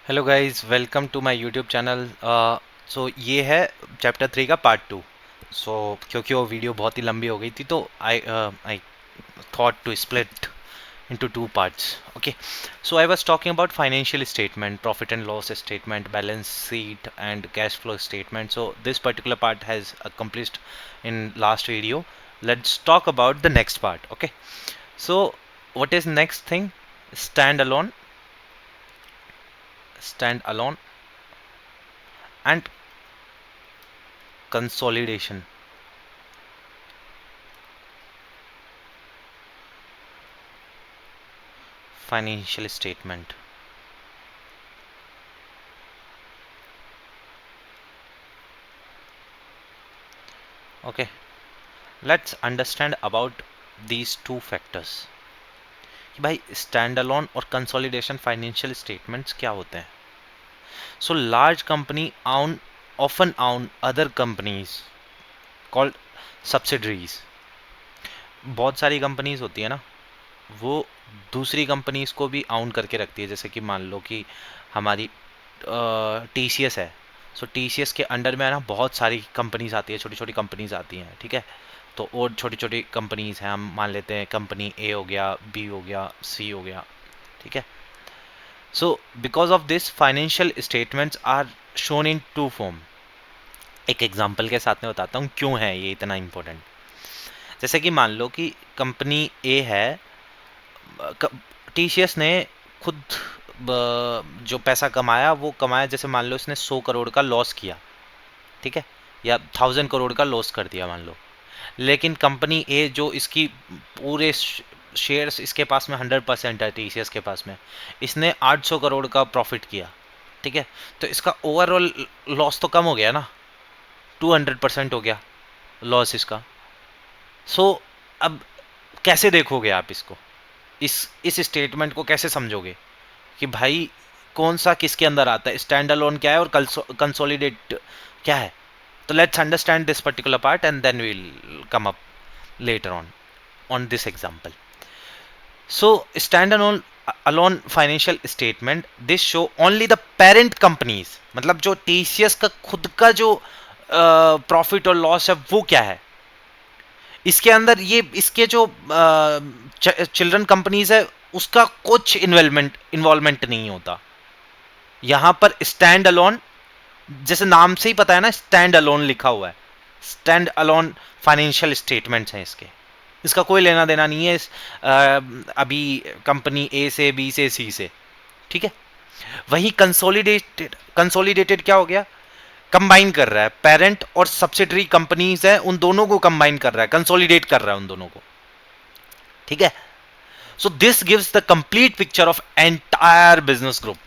Hello guys, welcome to my YouTube channel. So ये है chapter 3 का पार्ट 2। सो क्योंकि वो वीडियो बहुत ही लंबी हो गई थी तो I thought to split into two parts. Okay, so I was talking about financial statement, profit and loss statement, balance sheet and cash flow statement. So this particular part has accomplished in last video. Let's talk about the next part. Okay, so what is next thing? Stand alone and consolidation. Financial statement. Okay, let's understand about these two factors कि भाई stand alone और consolidation financial statements क्या होते हैं. So large company आउन often आउन other companies called subsidiaries. बहुत सारी कंपनीज होती है ना, वो दूसरी कंपनीज को भी आउन करके रखती है. जैसे कि मान लो कि हमारी टी सी एस है. सो टी सी एस के अंडर में है ना बहुत सारी कंपनीज आती है, छोटी छोटी कंपनीज आती हैं. ठीक है, तो और छोटी छोटी कंपनीज हैं. हम मान लेते हैं कंपनी ए हो गया, बी हो गया, सी हो गया. ठीक है, so because of this financial statements are shown in two form. एक एग्जांपल के साथ में बताता हूँ क्यों है ये इतना इम्पोर्टेंट. जैसे कि मान लो कि कंपनी ए है, टी सी एस ने खुद जो पैसा कमाया वो कमाया. जैसे मान लो इसने 100 करोड़ का लॉस किया, ठीक है, या 1000 करोड़ का लॉस कर दिया मान लो. लेकिन कंपनी ए जो इसकी पूरे शेयर्स इसके पास में 100% है, टीसीएस के पास में, इसने 800 करोड़ का प्रॉफिट किया. ठीक है, तो इसका ओवरऑल लॉस तो कम हो गया ना, 200% हो गया लॉस इसका. सो अब कैसे देखोगे आप इसको, इस स्टेटमेंट को कैसे समझोगे कि भाई कौन सा किसके अंदर आता है, स्टैंड अलोन क्या है और कंसोलिडेट क्या है. तो let's understand this particular part and then we'll come up later on this example. So stand alone financial statement, this show only the parent companies. मतलब जो टीसीएस का खुद का जो प्रॉफिट और लॉस है वो क्या है. इसके अंदर ये इसके जो चिल्ड्रन कंपनीज है उसका कुछ इन्वॉल्वमेंट नहीं होता. यहां पर स्टैंड अलोन, जैसे नाम से ही पता है ना, स्टैंड अलोन लिखा हुआ है. स्टैंड अलोन फाइनेंशियल स्टेटमेंट्स हैं इसके. इसका कोई लेना देना नहीं है अभी कंपनी ए से, बी से, सी से. ठीक है, वही कंसोलिडेटेड क्या हो गया, कंबाइन कर रहा है. पेरेंट और सब्सिडरी कंपनीज है, उन दोनों को कंबाइन कर रहा है, कंसोलिडेट कर रहा है उन दोनों को. ठीक है, so this gives the complete picture of entire business group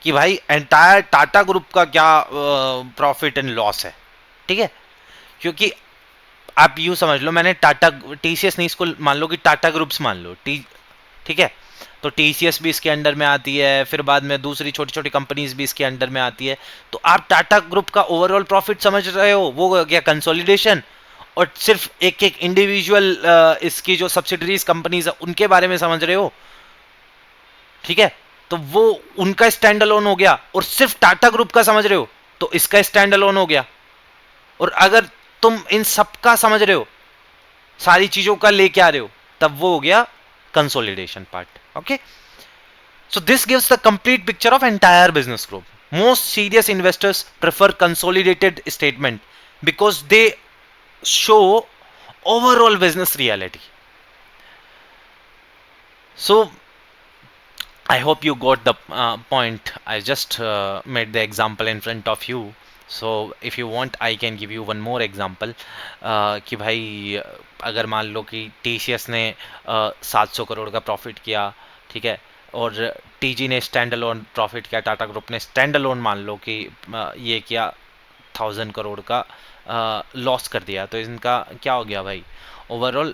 कि भाई एंटायर टाटा ग्रुप का क्या प्रॉफिट एंड लॉस है. ठीक है, क्योंकि आप यूं समझ लो, मैंने टाटा टीसीएस नहीं, इसको मान लो कि टाटा ग्रुप्स मान लो. ठीक है, तो टीसीएस भी इसके अंडर में आती है, फिर बाद में दूसरी छोटी छोटी कंपनीज भी इसके अंडर में आती है. तो आप टाटा ग्रुप का ओवरऑल प्रॉफिट समझ रहे हो, वो क्या कंसोलिडेशन, और सिर्फ एक एक इंडिविजुअल इसकी जो सब्सिडरीज कंपनीज है उनके बारे में समझ रहे हो. ठीक है, तो वो उनका स्टैंड अलोन हो गया. और सिर्फ टाटा ग्रुप का समझ रहे हो तो इसका स्टैंड अलोन हो गया. और अगर तुम इन सब का समझ रहे हो, सारी चीजों का लेके आ रहे हो, तब वो हो गया consolidation part. Okay, so this gives the complete picture of entire business group. Most serious investors prefer consolidated statement because they show overall business reality. So I hope you got the point. I just made the example in front of you. So if you want I can give you one more example. कि भाई अगर मान लो कि TCS ने 700 करोड़ का profit किया. ठीक है, और टीजी ने स्टैंड अलोन प्रॉफिट किया, टाटा ग्रुप ने स्टैंड अलोन मान लो कि ये किया 1000 करोड़ का लॉस कर दिया. तो इनका क्या हो गया भाई, ओवरऑल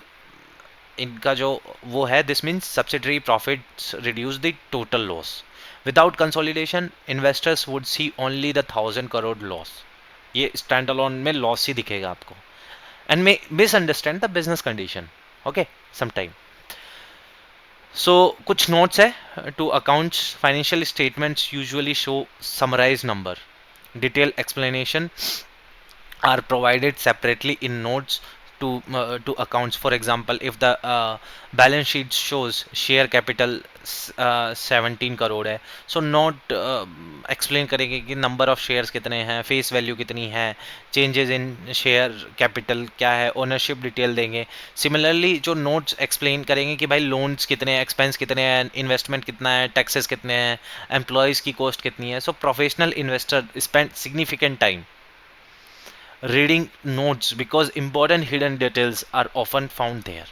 इनका जो वो है, this means subsidiary profits reduce the total loss. Without consolidation investors would see only the 1000 crore loss. ये स्टैंड अलोन में लॉस ही दिखेगा आपको, and may misunderstand the business condition. Okay, sometime. So कुछ नोट्स है to accounts financial statements usually show summarize number detailed explanation are provided separately in notes to accounts. For example, if the balance sheet shows share capital 17 crore है, so note explain करेंगे कि number of shares कितने हैं, face value कितनी है, changes in share capital क्या है, ownership detail देंगे. सिमिलरली जो नोट्स एक्सप्लेन करेंगे कि भाई लोन्स कितने हैं, एक्सपेंस कितने हैं, इन्वेस्टमेंट कितना है, टैक्सेस कितने हैं, एम्प्लॉयज़ की कॉस्ट कितनी है. सो professional investor spend significant time reading notes because important hidden details are often found there.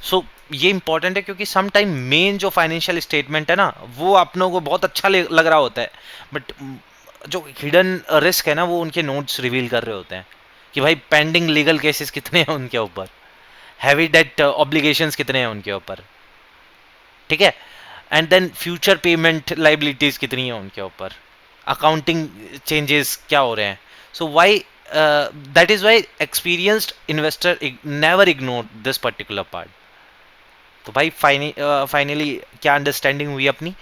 सो ये इंपॉर्टेंट है क्योंकि सम टाइम मेन जो फाइनेंशियल स्टेटमेंट है ना वो अपनों को बहुत अच्छा लग रहा होता है, बट जो हिडन रिस्क है ना वो उनके नोट्स रिवील कर रहे होते हैं कि भाई पेंडिंग लीगल केसेस कितने हैं उनके ऊपर, हैवी डेट ऑब्लिगेशंस कितने हैं उनके ऊपर, ठीक है, and then future payment liabilities कितनी है उनके ऊपर, अकाउंटिंग चेंजेस क्या हो रहे हैं. So why that is why experienced investor never ignore this particular part. तो भाई फाइनली क्या अंडरस्टैंडिंग हुई अपनी.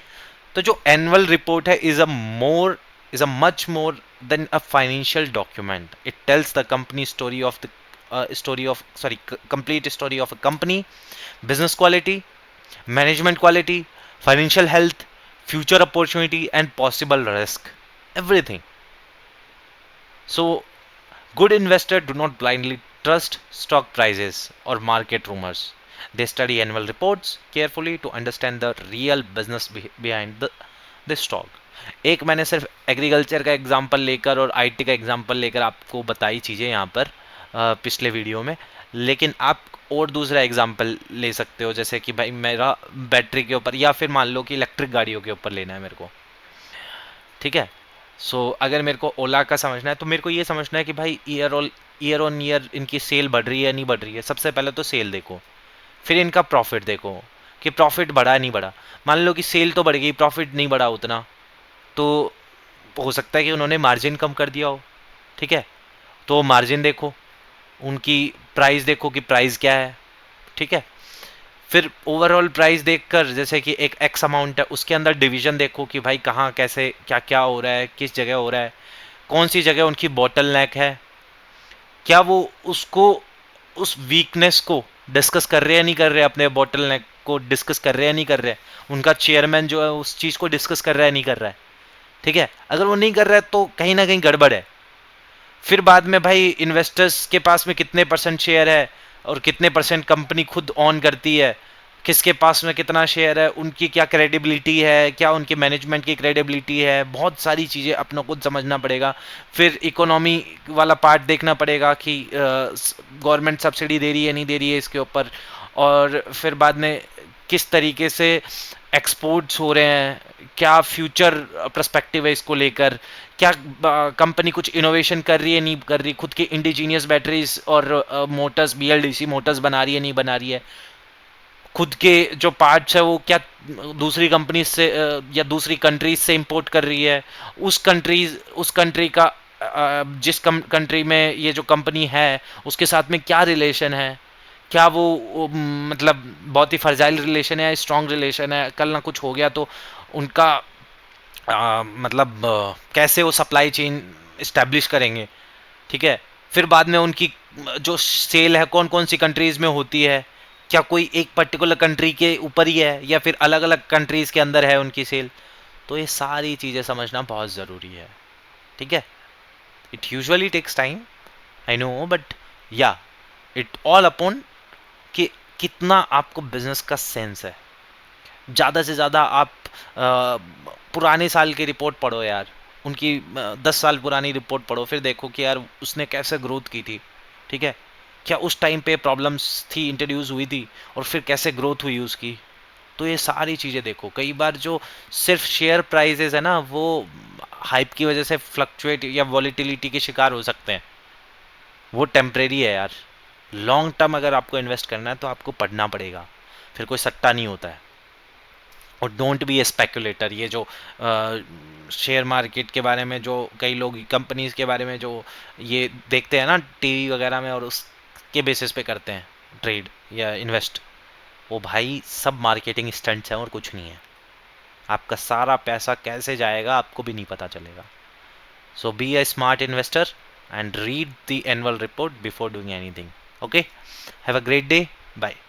तो जो एनुअल रिपोर्ट है is a much more than a financial document. It tells the company story of the story of sorry complete story of a company, business quality, management quality, financial health, future opportunity, and possible risk. Everything. So, good investors do not blindly trust stock prices or market rumors. They study annual reports carefully to understand the real business behind the stock. एक मैंने सिर्फ agriculture का example लेकर और IT का example लेकर आपको बताई चीज़ें यहाँ पर पिछले वीडियो में, लेकिन आप और दूसरा एग्जांपल ले सकते हो, जैसे कि भाई मेरा बैटरी के ऊपर या फिर मान लो कि इलेक्ट्रिक गाड़ियों के ऊपर लेना है मेरे को, ठीक है. अगर मेरे को ओला का समझना है तो मेरे को ये समझना है कि भाई ईयर ऑन ईयर इनकी सेल बढ़ रही है नहीं बढ़ रही है. सबसे पहले तो सेल देखो, फिर इनका प्रॉफिट देखो कि प्रॉफिट बढ़ा नहीं बढ़ा. मान लो कि सेल तो बढ़ गई, प्रॉफिट नहीं बढ़ा उतना, तो हो सकता है कि उन्होंने मार्जिन कम कर दिया हो, ठीक है. तो मार्जिन देखो, उनकी प्राइस देखो कि प्राइस क्या है, ठीक है. फिर ओवरऑल प्राइस देखकर जैसे कि एक एक्स अमाउंट है उसके अंदर डिवीजन देखो कि भाई कहाँ कैसे क्या क्या हो रहा है, किस जगह हो रहा है, कौन सी जगह उनकी बॉटल नेक है, क्या वो उसको उस वीकनेस को डिस्कस कर रहे हैं नहीं कर रहे, अपने बॉटल नेक को डिस्कस कर रहे हैं नहीं कर रहे, उनका चेयरमैन जो है उस चीज़ को डिस्कस कर रहा है नहीं कर रहा है, ठीक है. अगर वो नहीं कर रहा है तो कहीं ना कहीं गड़बड़ है. फिर बाद में भाई इन्वेस्टर्स के पास में कितने परसेंट शेयर है और कितने परसेंट कंपनी खुद ऑन करती है, किसके पास में कितना शेयर है, उनकी क्या क्रेडिबिलिटी है, क्या उनके मैनेजमेंट की क्रेडिबिलिटी है, बहुत सारी चीज़ें अपनों को समझना पड़ेगा. फिर इकोनॉमी वाला पार्ट देखना पड़ेगा कि गवर्नमेंट सब्सिडी दे रही है नहीं दे रही है इसके ऊपर, और फिर बाद में किस तरीके से एक्सपोर्ट्स हो रहे हैं, क्या फ्यूचर पर्सपेक्टिव है इसको लेकर, क्या कंपनी कुछ इनोवेशन कर रही है नहीं कर रही, खुद की इंडिजीनियस बैटरीज और मोटर्स बीएलडीसी मोटर्स बना रही है नहीं बना रही है, खुद के जो पार्ट्स है वो क्या दूसरी कंपनी से या दूसरी कंट्रीज से इंपोर्ट कर रही है, उस कंट्री का जिस कंट्री में ये जो कंपनी है उसके साथ में क्या रिलेशन है, क्या वो मतलब बहुत ही फर्जाइल रिलेशन है या स्ट्रॉन्ग रिलेशन है, कल ना कुछ हो गया तो उनका मतलब कैसे वो सप्लाई चेन इस्टेब्लिश करेंगे, ठीक है. फिर बाद में उनकी जो सेल है कौन कौन सी कंट्रीज में होती है, क्या कोई एक पर्टिकुलर कंट्री के ऊपर ही है या फिर अलग अलग कंट्रीज के अंदर है उनकी सेल. तो ये सारी चीज़ें समझना बहुत ज़रूरी है, ठीक है. It usually takes time, I know, but yeah it all upon कि कितना आपको बिजनेस का सेंस है. ज़्यादा से ज़्यादा आप पुराने साल की रिपोर्ट पढ़ो यार, उनकी 10 साल पुरानी रिपोर्ट पढ़ो, फिर देखो कि यार उसने कैसे ग्रोथ की थी, ठीक है, क्या उस टाइम पे प्रॉब्लम्स थी इंट्रोड्यूस हुई थी और फिर कैसे ग्रोथ हुई उसकी. तो ये सारी चीज़ें देखो. कई बार जो सिर्फ शेयर प्राइजेस है ना वो हाइप की वजह से फ्लक्चुएट या वॉलीटिलिटी के शिकार हो सकते हैं, वो टेम्परेरी है यार. लॉन्ग टर्म अगर आपको इन्वेस्ट करना है तो आपको पढ़ना पड़ेगा, फिर कोई सट्टा नहीं होता है. और डोंट बी ए स्पेकुलेटर. ये जो शेयर मार्केट के बारे में जो कई लोग कंपनीज के बारे में जो ये देखते हैं ना टीवी वगैरह में और उसके बेसिस पे करते हैं ट्रेड या इन्वेस्ट, वो भाई सब मार्केटिंग स्टंट्स हैं और कुछ नहीं है। आपका सारा पैसा कैसे जाएगा आपको भी नहीं पता चलेगा। So be a smart investor and read the annual report before doing anything. Okay, have a great day. Bye.